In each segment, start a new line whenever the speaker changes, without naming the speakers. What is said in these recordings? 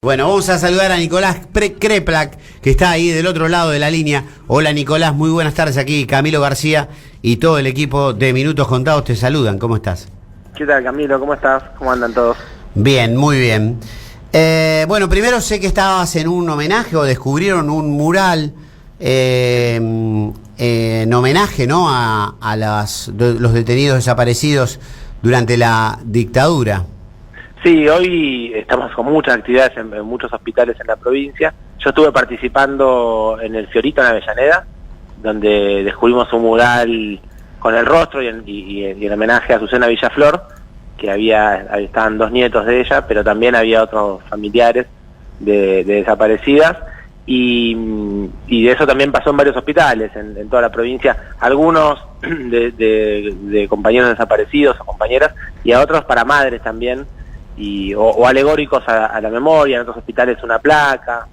Bueno, vamos a saludar a Nicolás Kreplak, que está ahí del otro lado de la línea. Hola Nicolás, muy buenas tardes aquí. Camilo García y todo el equipo de Minutos Contados te saludan. ¿Cómo estás?
¿Qué tal, Camilo? ¿Cómo estás? ¿Cómo andan todos?
Bien, muy bien. Bueno, primero sé que estabas en un homenaje o descubrieron un mural en homenaje, ¿no?, a los detenidos desaparecidos durante la dictadura.
Sí, hoy estamos con muchas actividades en muchos hospitales en la provincia. Yo estuve participando en el Fiorito en Avellaneda, donde descubrimos un mural con el rostro y en homenaje a Susana Villaflor, que estaban dos nietos de ella, pero también había otros familiares de desaparecidas, y de eso también pasó en varios hospitales en toda la provincia, algunos de compañeros desaparecidos o compañeras, y a otros para madres también, o alegóricos a la memoria. En otros hospitales una placa,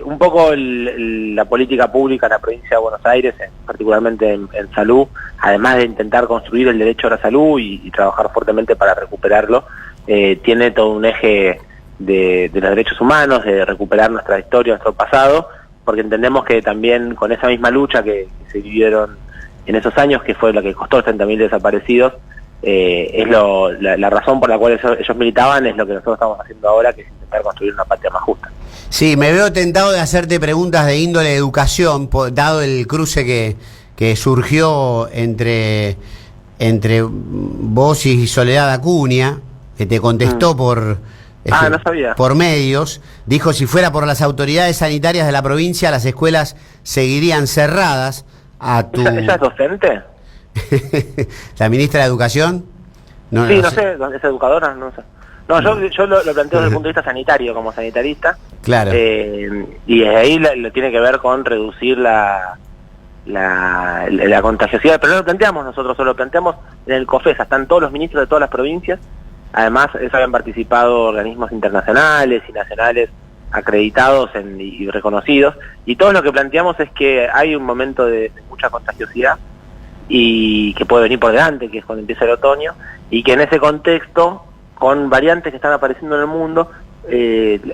un poco la política pública en la provincia de Buenos Aires, particularmente en salud, además de intentar construir el derecho a la salud y trabajar fuertemente para recuperarlo, tiene todo un eje de los derechos humanos, de recuperar nuestra historia, nuestro pasado, porque entendemos que también con esa misma lucha que se vivieron en esos años, que fue la que costó 30.000 desaparecidos, es la razón por la cual ellos militaban, es lo que nosotros estamos haciendo ahora, que es intentar construir una patria más justa.
Sí, me veo tentado de hacerte preguntas de índole educación, dado el cruce que surgió entre vos y Soledad Acuña, que te contestó
no sabía.
por medios. Dijo: si fuera por las autoridades sanitarias de la provincia, las escuelas seguirían cerradas.
¿Ella es docente?
¿La ministra de Educación?
No sé, ¿es educadora? No sé. No, yo lo planteo desde el punto de vista sanitario, como sanitarista.
Claro.
Y desde ahí lo tiene que ver con reducir la contagiosidad, pero no lo planteamos nosotros, solo lo planteamos en el COFESA. Están todos los ministros de todas las provincias. Además, eso habían participado organismos internacionales y nacionales acreditados y reconocidos. Y todo lo que planteamos es que hay un momento de mucha contagiosidad, y que puede venir por delante, que es cuando empieza el otoño, y que en ese contexto, con variantes que están apareciendo en el mundo,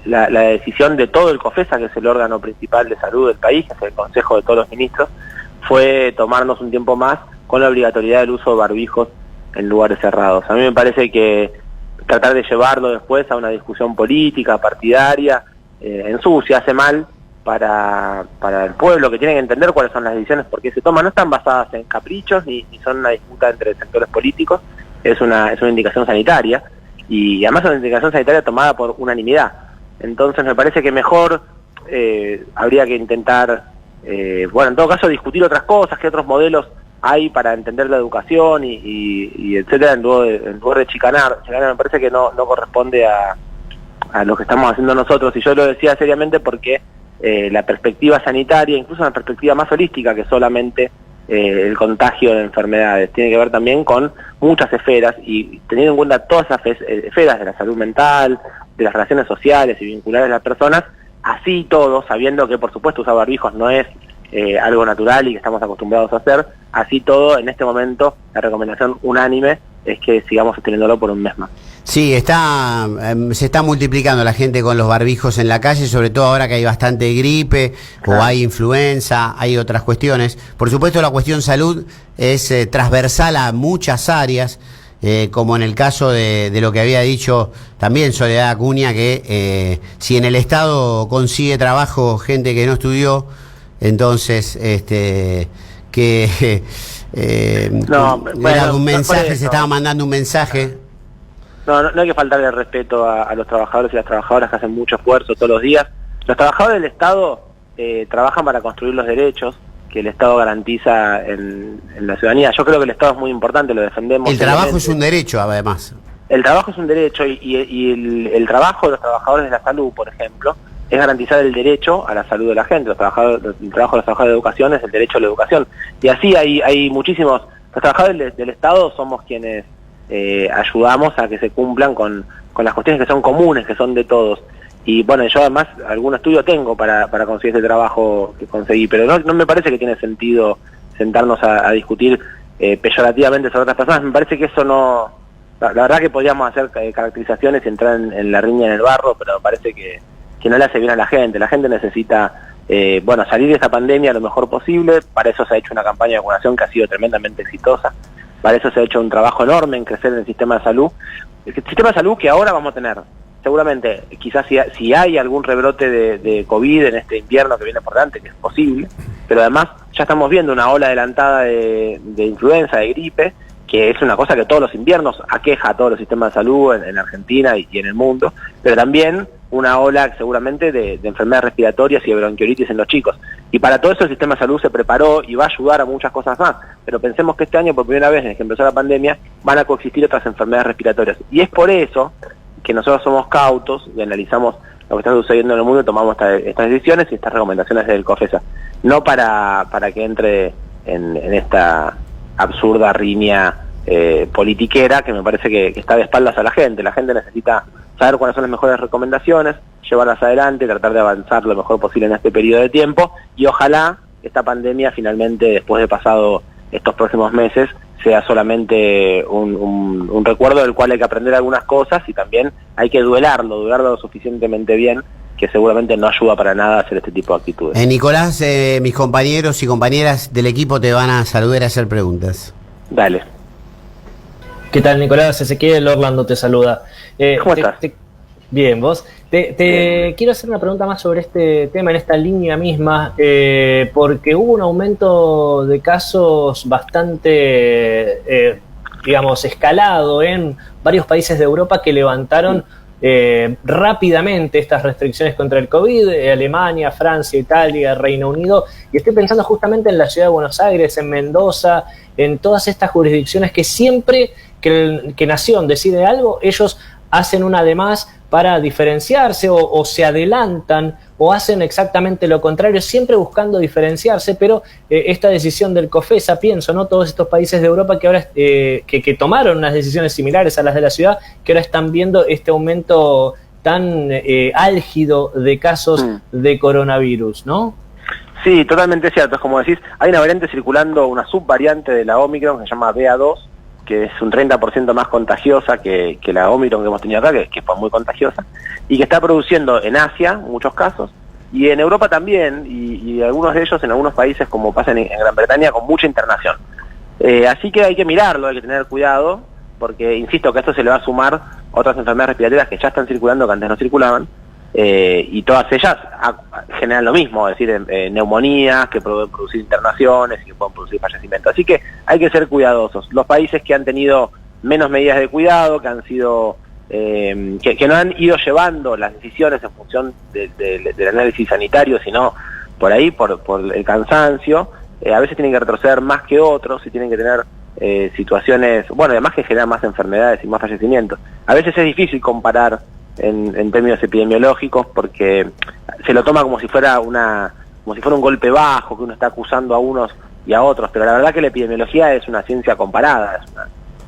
la decisión de todo el COFESA, que es el órgano principal de salud del país, que es el Consejo de todos los ministros, fue tomarnos un tiempo más con la obligatoriedad del uso de barbijos en lugares cerrados. A mí me parece que tratar de llevarlo después a una discusión política, partidaria, ensucia, hace mal para el pueblo, que tiene que entender cuáles son las decisiones, porque se toman, no están basadas en caprichos ni son una disputa entre sectores políticos, es una indicación sanitaria, y además es una indicación sanitaria tomada por unanimidad. Entonces me parece que mejor habría que intentar, en todo caso, discutir otras cosas, qué otros modelos hay para entender la educación y etcétera, en lugar de chicanar. Me parece que no corresponde a lo que estamos haciendo nosotros, y yo lo decía seriamente porque la perspectiva sanitaria, incluso una perspectiva más holística que solamente el contagio de enfermedades, tiene que ver también con muchas esferas, y teniendo en cuenta todas esas esferas de la salud mental, de las relaciones sociales y vinculares de las personas, así todo, sabiendo que por supuesto usar barbijos no es algo natural y que estamos acostumbrados a hacer, así todo, en este momento la recomendación unánime es que sigamos sosteniéndolo por un mes más.
Sí, se está multiplicando la gente con los barbijos en la calle, sobre todo ahora que hay bastante gripe, o hay influenza, hay otras cuestiones. Por supuesto, la cuestión salud es transversal a muchas áreas, como en el caso de lo que había dicho también Soledad Acuña, que si en el Estado consigue trabajo gente que no estudió, entonces era un mensaje, se estaba mandando un mensaje.
No hay que faltarle respeto a los trabajadores y las trabajadoras que hacen mucho esfuerzo todos los días. Los trabajadores del Estado trabajan para construir los derechos que el Estado garantiza en la ciudadanía. Yo creo que el Estado es muy importante, lo defendemos.
El trabajo es un derecho, además.
El trabajo es un derecho, y el trabajo de los trabajadores de la salud, por ejemplo, es garantizar el derecho a la salud de la gente. El trabajo de los trabajadores de educación es el derecho a la educación. Y así hay muchísimos. Los trabajadores del Estado somos quienes ayudamos a que se cumplan con las cuestiones que son comunes, que son de todos. Y bueno, yo además algún estudio tengo para conseguir ese trabajo que conseguí, pero no me parece que tiene sentido sentarnos a discutir peyorativamente sobre otras personas. Me parece que eso no la verdad que podríamos hacer caracterizaciones y entrar en la riña en el barro, pero me parece que no le hace bien a la gente. La gente necesita, salir de esta pandemia lo mejor posible. Para eso se ha hecho una campaña de vacunación que ha sido tremendamente exitosa. Para eso se ha hecho un trabajo enorme en crecer en el sistema de salud. El sistema de salud que ahora vamos a tener. Seguramente, quizás si hay algún rebrote de COVID en este invierno que viene por delante, que es posible, pero además ya estamos viendo una ola adelantada de influenza, de gripe, que es una cosa que todos los inviernos aqueja a todos los sistemas de salud en Argentina y en el mundo, pero también una ola seguramente de enfermedades respiratorias y de bronquiolitis en los chicos. Y para todo eso el sistema de salud se preparó y va a ayudar a muchas cosas más. Pero pensemos que este año, por primera vez desde que empezó la pandemia, van a coexistir otras enfermedades respiratorias. Y es por eso que nosotros somos cautos y analizamos lo que está sucediendo en el mundo y tomamos estas decisiones y estas recomendaciones del COFESA. No para que entre en esta absurda riña politiquera que me parece que está de espaldas a la gente. La gente necesita saber cuáles son las mejores recomendaciones, llevarlas adelante, tratar de avanzar lo mejor posible en este periodo de tiempo y ojalá esta pandemia finalmente, después de pasado estos próximos meses, sea solamente un recuerdo del cual hay que aprender algunas cosas y también hay que duelarlo lo suficientemente bien, que seguramente no ayuda para nada a hacer este tipo de actitudes.
Nicolás, mis compañeros y compañeras del equipo te van a saludar y hacer preguntas.
Dale.
¿Qué tal, Nicolás? Ezequiel Orlando te saluda.
¿Cómo estás?
Bien, ¿vos? Te quiero hacer una pregunta más sobre este tema, en esta línea misma, porque hubo un aumento de casos bastante, escalado en varios países de Europa que levantaron rápidamente estas restricciones contra el COVID, Alemania, Francia, Italia, Reino Unido, y estoy pensando justamente en la ciudad de Buenos Aires, en Mendoza, en todas estas jurisdicciones que siempre que Nación decide algo, ellos hacen una de más para diferenciarse o se adelantan o hacen exactamente lo contrario, siempre buscando diferenciarse, pero esta decisión del COFESA, pienso, ¿no? Todos estos países de Europa que ahora que tomaron unas decisiones similares a las de la ciudad, que ahora están viendo este aumento tan álgido de casos de coronavirus, ¿no?
Sí, totalmente cierto, es como decís, hay una variante circulando, una subvariante de la Omicron que se llama BA2, que es un 30% más contagiosa que la Omicron que hemos tenido acá, que fue muy contagiosa, y que está produciendo en Asia, en muchos casos, y en Europa también, y algunos de ellos en algunos países, como pasa en Gran Bretaña, con mucha internación. Así que hay que mirarlo, hay que tener cuidado, porque insisto que a esto se le va a sumar otras enfermedades respiratorias que ya están circulando, que antes no circulaban, y todas ellas generan lo mismo, es decir, neumonías que pueden producir internaciones y que pueden producir fallecimientos. Así que hay que ser cuidadosos. Los países que han tenido menos medidas de cuidado, que han sido que no han ido llevando las decisiones en función del análisis sanitario, sino por ahí, por el cansancio, a veces tienen que retroceder más que otros y tienen que tener situaciones, además que generan más enfermedades y más fallecimientos. A veces es difícil comparar en términos epidemiológicos porque se lo toma como si fuera un golpe bajo, que uno está acusando a unos y a otros, pero la verdad que la epidemiología es una ciencia comparada, es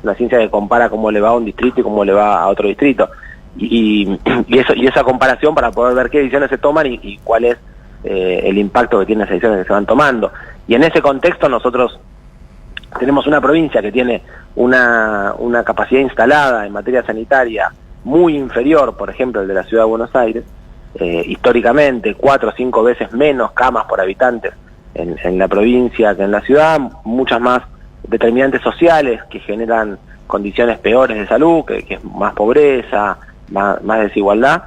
una ciencia que compara cómo le va a un distrito y cómo le va a otro distrito, y esa comparación para poder ver qué decisiones se toman y cuál es el impacto que tienen esas decisiones que se van tomando. Y en ese contexto nosotros tenemos una provincia que tiene una capacidad instalada en materia sanitaria muy inferior, por ejemplo, el de la ciudad de Buenos Aires, históricamente 4 o 5 veces menos camas por habitantes en la provincia que en la ciudad, muchas más determinantes sociales que generan condiciones peores de salud, que es más pobreza, más desigualdad,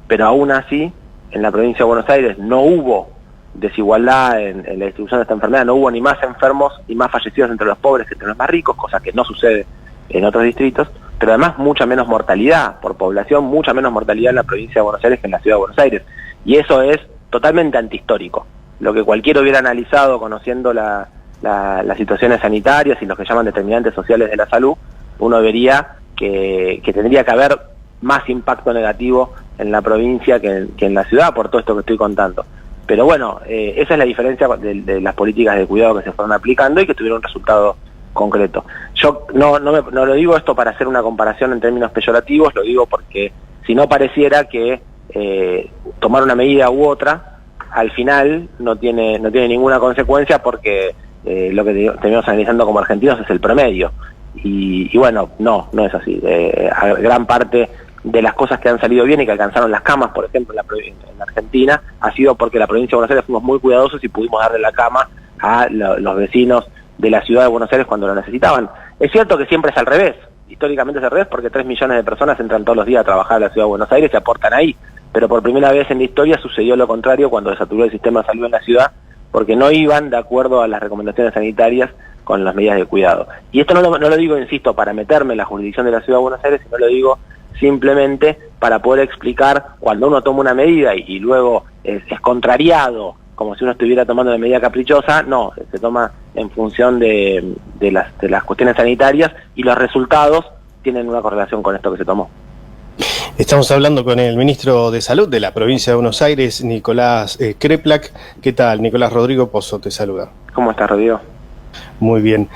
pero aún así en la provincia de Buenos Aires no hubo desigualdad en la distribución de esta enfermedad, no hubo ni más enfermos y más fallecidos entre los pobres que entre los más ricos, cosa que no sucede en otros distritos, pero además mucha menos mortalidad por población, mucha menos mortalidad en la provincia de Buenos Aires que en la ciudad de Buenos Aires. Y eso es totalmente antihistórico. Lo que cualquiera hubiera analizado conociendo las situaciones sanitarias y los que llaman determinantes sociales de la salud, uno vería que tendría que haber más impacto negativo en la provincia que en la ciudad por todo esto que estoy contando. Pero bueno, esa es la diferencia de las políticas de cuidado que se fueron aplicando y que tuvieron un resultado concreto. Yo no lo digo esto para hacer una comparación en términos peyorativos, lo digo porque si no pareciera que tomar una medida u otra al final no tiene ninguna consecuencia, porque lo que tenemos analizando como argentinos es el promedio, y bueno, no es así. Gran parte de las cosas que han salido bien y que alcanzaron las camas, por ejemplo, en la Argentina, ha sido porque la provincia de Buenos Aires fuimos muy cuidadosos y pudimos darle la cama a los vecinos de la ciudad de Buenos Aires cuando lo necesitaban. Es cierto que siempre es al revés, históricamente es al revés, porque 3 millones de personas entran todos los días a trabajar a la ciudad de Buenos Aires y aportan ahí, pero por primera vez en la historia sucedió lo contrario cuando desaturó el sistema de salud en la ciudad, porque no iban de acuerdo a las recomendaciones sanitarias con las medidas de cuidado. Y esto no lo digo, insisto, para meterme en la jurisdicción de la ciudad de Buenos Aires, sino lo digo simplemente para poder explicar cuando uno toma una medida y luego es contrariado, como si uno estuviera tomando una medida caprichosa. No, se toma en función de las cuestiones sanitarias y los resultados tienen una correlación con esto que se tomó.
Estamos hablando con el ministro de Salud de la provincia de Buenos Aires, Nicolás Kreplak. ¿Qué tal? Nicolás, Rodrigo Pozo te saluda.
¿Cómo estás, Rodrigo?
Muy bien.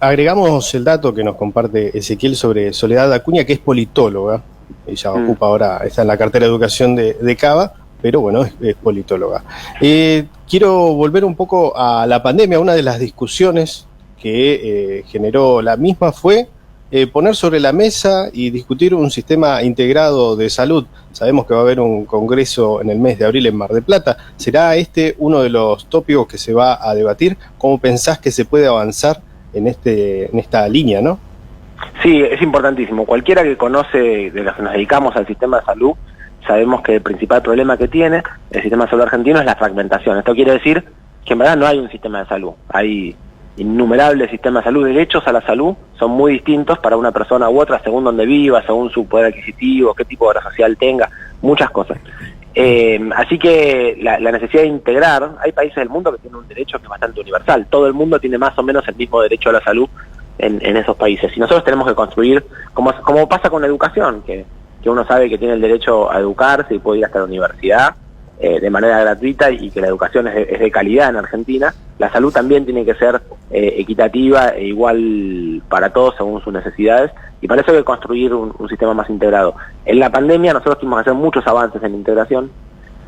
Agregamos el dato que nos comparte Ezequiel sobre Soledad Acuña, que es politóloga. Ella ocupa ahora, está en la cartera de educación de Cava, pero bueno, es politóloga. Quiero volver un poco a la pandemia. Una de las discusiones que generó la misma fue poner sobre la mesa y discutir un sistema integrado de salud. Sabemos que va a haber un congreso en el mes de abril en Mar del Plata. ¿Será este uno de los tópicos que se va a debatir? ¿Cómo pensás que se puede avanzar en esta línea, no?
Sí, es importantísimo. Cualquiera que conoce de los que nos dedicamos al sistema de salud, sabemos que el principal problema que tiene el sistema de salud argentino es la fragmentación. Esto quiere decir que en verdad no hay un sistema de salud. Hay innumerables sistemas de salud. Derechos a la salud son muy distintos para una persona u otra, según donde viva, según su poder adquisitivo, qué tipo de obra social tenga, muchas cosas. Así que la necesidad de integrar, hay países del mundo que tienen un derecho que es bastante universal. Todo el mundo tiene más o menos el mismo derecho a la salud en esos países. Y nosotros tenemos que construir, como pasa con la educación, que uno sabe que tiene el derecho a educarse y puede ir hasta la universidad de manera gratuita y que la educación es de calidad en Argentina. La salud también tiene que ser equitativa e igual para todos según sus necesidades, y para eso hay que construir un sistema más integrado. En la pandemia nosotros tuvimos que hacer muchos avances en integración.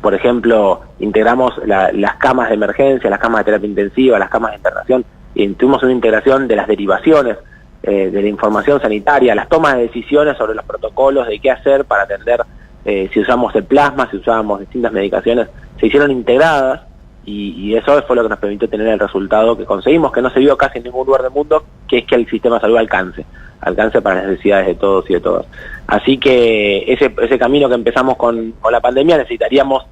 Por ejemplo, integramos las camas de emergencia, las camas de terapia intensiva, las camas de internación, y tuvimos una integración de las derivaciones, de la información sanitaria, las tomas de decisiones sobre los protocolos de qué hacer para atender, si usamos el plasma, si usábamos distintas medicaciones, se hicieron integradas, y eso fue lo que nos permitió tener el resultado que conseguimos, que no se vio casi en ningún lugar del mundo, que es que el sistema de salud alcance para las necesidades de todos y de todas. Así que ese camino que empezamos con la pandemia necesitaríamos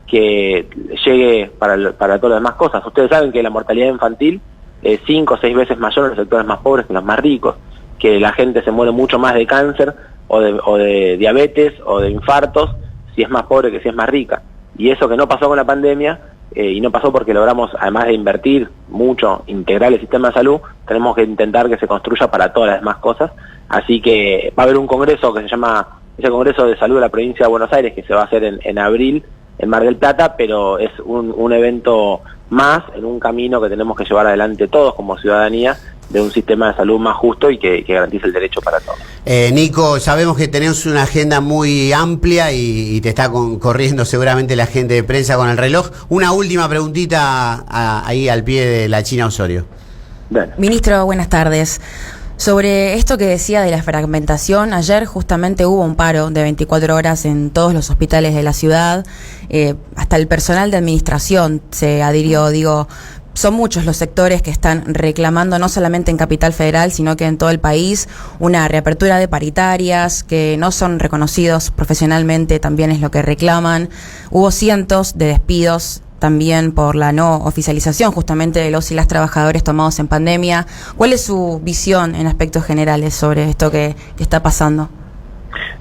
que llegue para todas las demás cosas. Ustedes saben que la mortalidad infantil es 5 o 6 veces mayor en los sectores más pobres que en los más ricos, que la gente se muere mucho más de cáncer o de diabetes o de infartos si es más pobre que si es más rica. Y eso que no pasó con la pandemia, y no pasó porque logramos, además de invertir mucho, integrar el sistema de salud, tenemos que intentar que se construya para todas las demás cosas. Así que va a haber un congreso que se llama, ese Congreso de Salud de la Provincia de Buenos Aires, que se va a hacer en abril en Mar del Plata, pero es un evento más en un camino que tenemos que llevar adelante todos como ciudadanía, de un sistema de salud más justo y que garantice el derecho para todos.
Nico, sabemos que tenés una agenda muy amplia y te está corriendo seguramente la gente de prensa con el reloj. Una última preguntita ahí al pie de la China Osorio.
Bueno.
Ministro, buenas tardes. Sobre esto que decía de la fragmentación, ayer justamente hubo un paro de 24 horas en todos los hospitales de la ciudad, hasta el personal de administración se adhirió, son muchos los sectores que están reclamando, no solamente en Capital Federal, sino que en todo el país, una reapertura de paritarias que no son reconocidos profesionalmente, también es lo que reclaman. Hubo cientos de despidos también por la no oficialización justamente de los y las trabajadores tomados en pandemia. ¿Cuál es su visión en aspectos generales sobre esto que está pasando?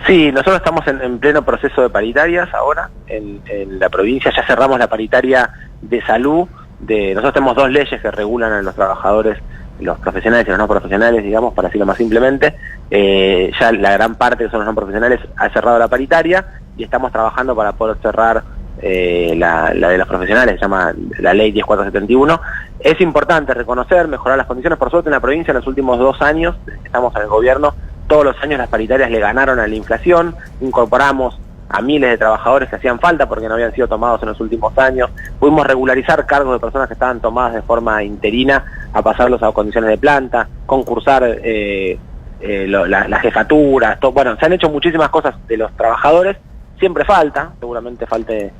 Sí, nosotros estamos en pleno proceso de paritarias ahora, en la provincia ya cerramos la paritaria de salud. Nosotros tenemos 2 leyes que regulan a los trabajadores, los profesionales y los no profesionales, digamos, para decirlo más simplemente. Ya la gran parte que son los no profesionales ha cerrado la paritaria y estamos trabajando para poder cerrar la de los profesionales, se llama la ley 10471. Es importante reconocer, mejorar las condiciones. Por suerte en la provincia en los últimos 2 años, desde que estamos en el gobierno, todos los años las paritarias le ganaron a la inflación, incorporamos a miles de trabajadores que hacían falta porque no habían sido tomados en los últimos años, pudimos regularizar cargos de personas que estaban tomadas de forma interina a pasarlos a condiciones de planta, concursar las jefaturas, bueno, se han hecho muchísimas cosas de los trabajadores, siempre falta, seguramente falte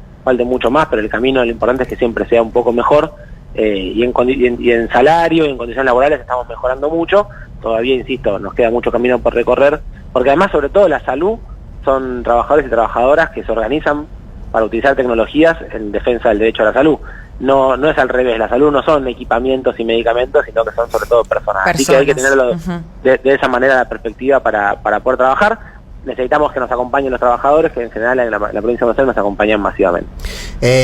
mucho más, pero el camino, lo importante es que siempre sea un poco mejor, y en salario y en condiciones laborales estamos mejorando mucho. Todavía, insisto, nos queda mucho camino por recorrer, porque además, sobre todo, la salud son trabajadores y trabajadoras que se organizan para utilizar tecnologías en defensa del derecho a la salud. No es al revés, la salud no son equipamientos y medicamentos, sino que son sobre todo personas. Así que hay que tenerlo de esa manera, la perspectiva para poder trabajar. Necesitamos que nos acompañen los trabajadores, que en general en la provincia de Buenos Aires nos acompañan masivamente.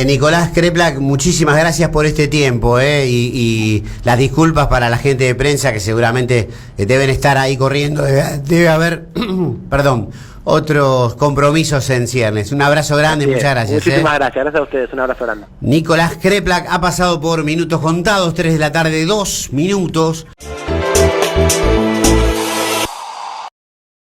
Nicolás Kreplak, muchísimas gracias por este tiempo, y las disculpas para la gente de prensa que seguramente deben estar ahí corriendo. Debe haber, perdón, otros compromisos en ciernes. Un abrazo grande, muchas gracias.
Muchísimas gracias a ustedes, un abrazo grande.
Nicolás Kreplak ha pasado por Minutos Contados, 3 de la tarde, 2 minutos.